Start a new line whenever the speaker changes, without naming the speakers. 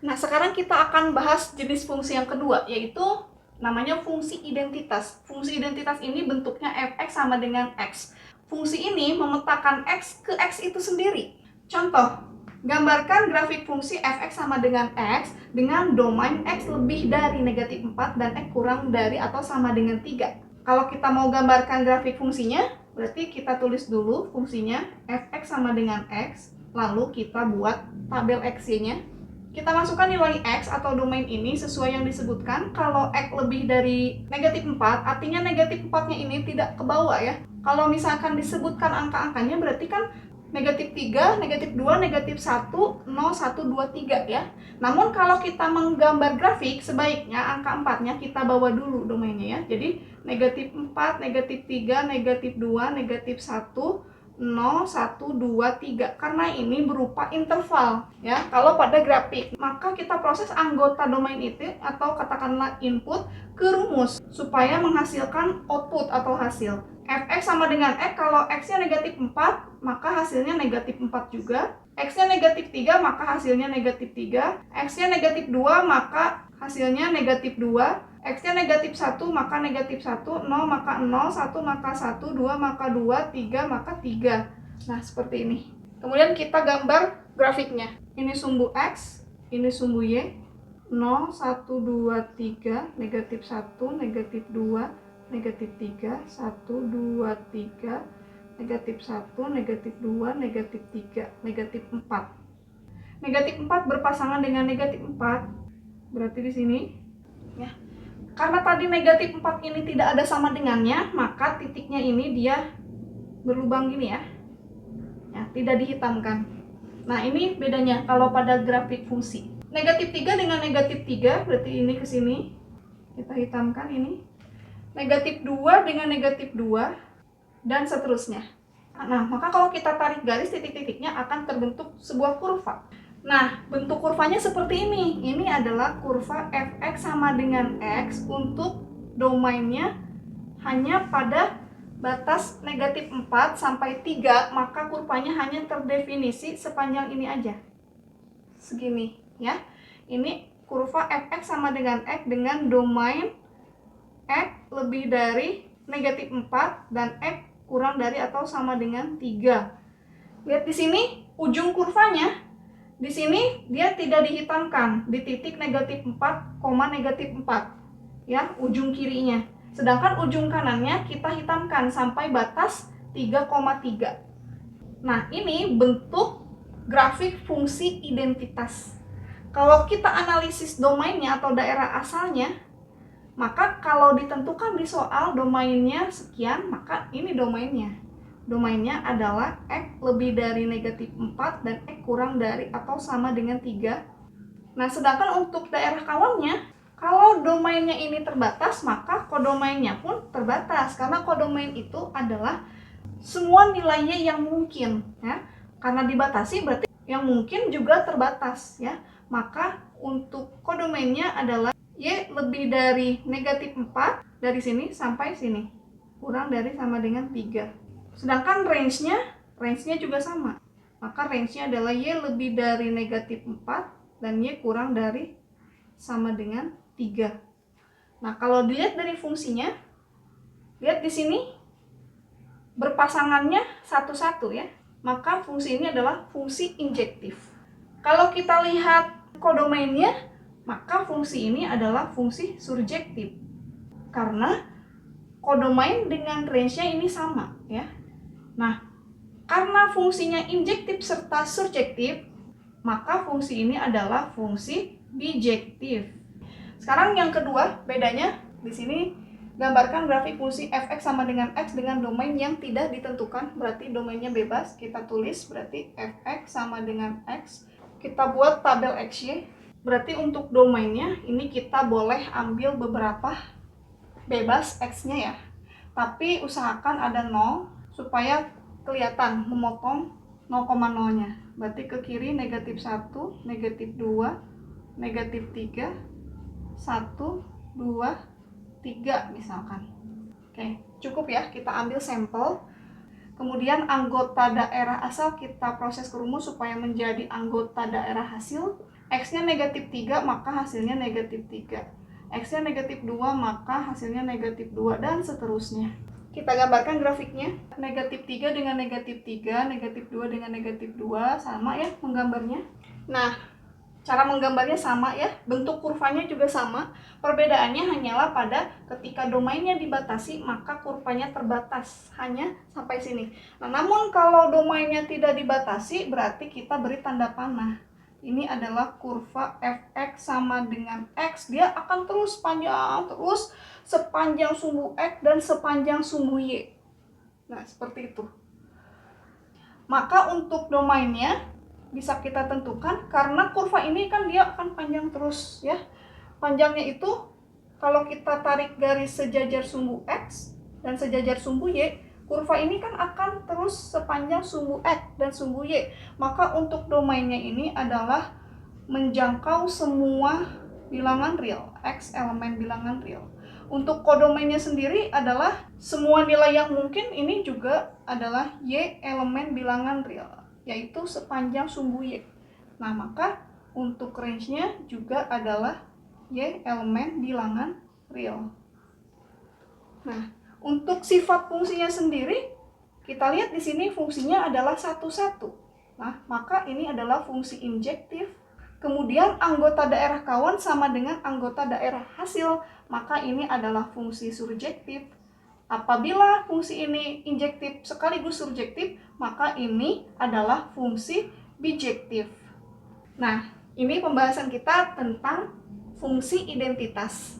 Nah, sekarang kita akan bahas jenis fungsi yang kedua, yaitu namanya fungsi identitas. Fungsi identitas ini bentuknya f(x) sama dengan x. Fungsi ini memetakan x ke x itu sendiri. Contoh, gambarkan grafik fungsi f(x) sama dengan x dengan domain x lebih dari negatif 4 dan x kurang dari atau sama dengan 3. Kalau kita mau gambarkan grafik fungsinya, berarti kita tulis dulu fungsinya f(x) sama dengan x, lalu kita buat tabel x-nya. Kita masukkan nilai x atau domain ini sesuai yang disebutkan. Kalau x lebih dari negatif 4, artinya negatif 4-nya ini tidak ke bawah ya. Kalau misalkan disebutkan angka-angkanya berarti kan negatif 3, negatif 2, negatif 1, 0, 1, 2, 3 ya. Namun kalau kita menggambar grafik, sebaiknya angka 4-nya kita bawa dulu domainnya ya. Jadi negatif 4, negatif 3, negatif 2, negatif 1, 0, 1, 2, 3. Karena ini berupa interval ya. Kalau pada grafik, maka kita proses anggota domain itu atau katakanlah input ke rumus supaya menghasilkan output atau hasil. Fx sama dengan x, kalau x-nya negatif 4, maka hasilnya negatif 4 juga. X-nya negatif 3, maka hasilnya negatif 3. X-nya negatif 2, maka hasilnya negatif 2. X-nya negatif 1, maka negatif 1, 0, maka 0, 1, maka 1, 2, maka 2, 3, maka 3. Nah, seperti ini. Kemudian kita gambar grafiknya. Ini sumbu X, ini sumbu Y. 0, 1, 2, 3, negatif 1, negatif 2, negatif 3, 1, 2, 3, negatif 1, negatif 2, negatif 3, negatif 4. Negatif 4 berpasangan dengan negatif 4, berarti di sini ya. Karena tadi negatif 4 ini tidak ada sama dengannya, maka titiknya ini dia berlubang gini ya. Ya, tidak dihitamkan. Nah, ini bedanya kalau pada grafik fungsi. Negatif 3 dengan negatif 3, berarti ini ke sini. Kita hitamkan ini. Negatif 2 dengan negatif 2, dan seterusnya. Nah, maka kalau kita tarik garis, titik-titiknya akan terbentuk sebuah kurva. Nah, bentuk kurvanya seperti ini. Ini adalah kurva fx sama dengan x untuk domainnya hanya pada batas negatif 4 sampai 3, maka kurvanya hanya terdefinisi sepanjang ini aja. Segini ya. Ini kurva fx sama dengan x dengan domain x lebih dari negatif 4 dan x kurang dari atau sama dengan 3. Lihat di sini ujung kurvanya. Di sini dia tidak dihitamkan di titik negatif 4, negatif 4 ya, ujung kirinya. Sedangkan ujung kanannya kita hitamkan sampai batas 3,3. Nah, ini bentuk grafik fungsi identitas. Kalau kita analisis domainnya atau daerah asalnya, maka kalau ditentukan di soal domainnya sekian, maka ini domainnya. Domainnya adalah x lebih dari negatif 4 dan x kurang dari atau sama dengan 3. Nah, sedangkan untuk daerah kawannya, kalau domainnya ini terbatas, maka kodomainnya pun terbatas. Karena kodomain itu adalah semua nilainya yang mungkin ya. Karena dibatasi berarti yang mungkin juga terbatas ya. Maka untuk kodomainnya adalah y lebih dari negatif 4 dari sini sampai sini, kurang dari sama dengan 3. Sedangkan range-nya juga sama. Maka range-nya adalah y lebih dari negatif 4 dan y kurang dari sama dengan 3. Nah, kalau dilihat dari fungsinya, lihat di sini berpasangannya satu-satu ya. Maka fungsi ini adalah fungsi injektif. Kalau kita lihat kodomainnya, maka fungsi ini adalah fungsi surjektif. Karena kodomain dengan range-nya ini sama ya. Nah, karena fungsinya injektif serta surjektif, maka fungsi ini adalah fungsi bijektif. Sekarang yang kedua, bedanya di sini gambarkan grafik fungsi fx sama dengan x dengan domain yang tidak ditentukan, berarti domainnya bebas. Kita tulis berarti fx sama dengan x. Kita buat tabel xy. Berarti untuk domainnya ini kita boleh ambil beberapa bebas x-nya ya. Tapi usahakan ada 0 supaya kelihatan memotong 0,0-nya. Berarti ke kiri negatif 1, negatif 2, negatif 3, 1, 2, 3 misalkan. Oke, cukup ya, kita ambil sampel. Kemudian anggota daerah asal kita proses ke rumus supaya menjadi anggota daerah hasil. X-nya negatif 3, maka hasilnya negatif 3. X-nya negatif 2, maka hasilnya negatif 2, dan seterusnya. Kita gambarkan grafiknya. Negatif 3 dengan negatif 3, negatif 2 dengan negatif 2, sama ya menggambarnya. Nah, cara menggambarnya sama ya, bentuk kurvanya juga sama. Perbedaannya hanyalah pada ketika domainnya dibatasi, maka kurvanya terbatas, hanya sampai sini. Nah, namun kalau domainnya tidak dibatasi, berarti kita beri tanda panah. Ini adalah kurva fx sama dengan x, dia akan terus panjang, terus sepanjang sumbu x dan sepanjang sumbu y. Nah, seperti itu. Maka untuk domainnya bisa kita tentukan, karena kurva ini kan dia akan panjang terus ya. Panjangnya itu kalau kita tarik garis sejajar sumbu x dan sejajar sumbu y, kurva ini kan akan terus sepanjang sumbu x dan sumbu y. Maka untuk domainnya ini adalah menjangkau semua bilangan real, x elemen bilangan real. Untuk kodomainnya sendiri adalah semua nilai yang mungkin, ini juga adalah y elemen bilangan real, yaitu sepanjang sumbu y. Nah, maka untuk range-nya juga adalah y elemen bilangan real. Nah, untuk sifat fungsinya sendiri, kita lihat di sini fungsinya adalah 1, 1. Nah, maka ini adalah fungsi injektif. Kemudian anggota daerah kawan sama dengan anggota daerah hasil, maka ini adalah fungsi surjektif. Apabila fungsi ini injektif sekaligus surjektif, maka ini adalah fungsi bijektif. Nah, ini pembahasan kita tentang fungsi identitas.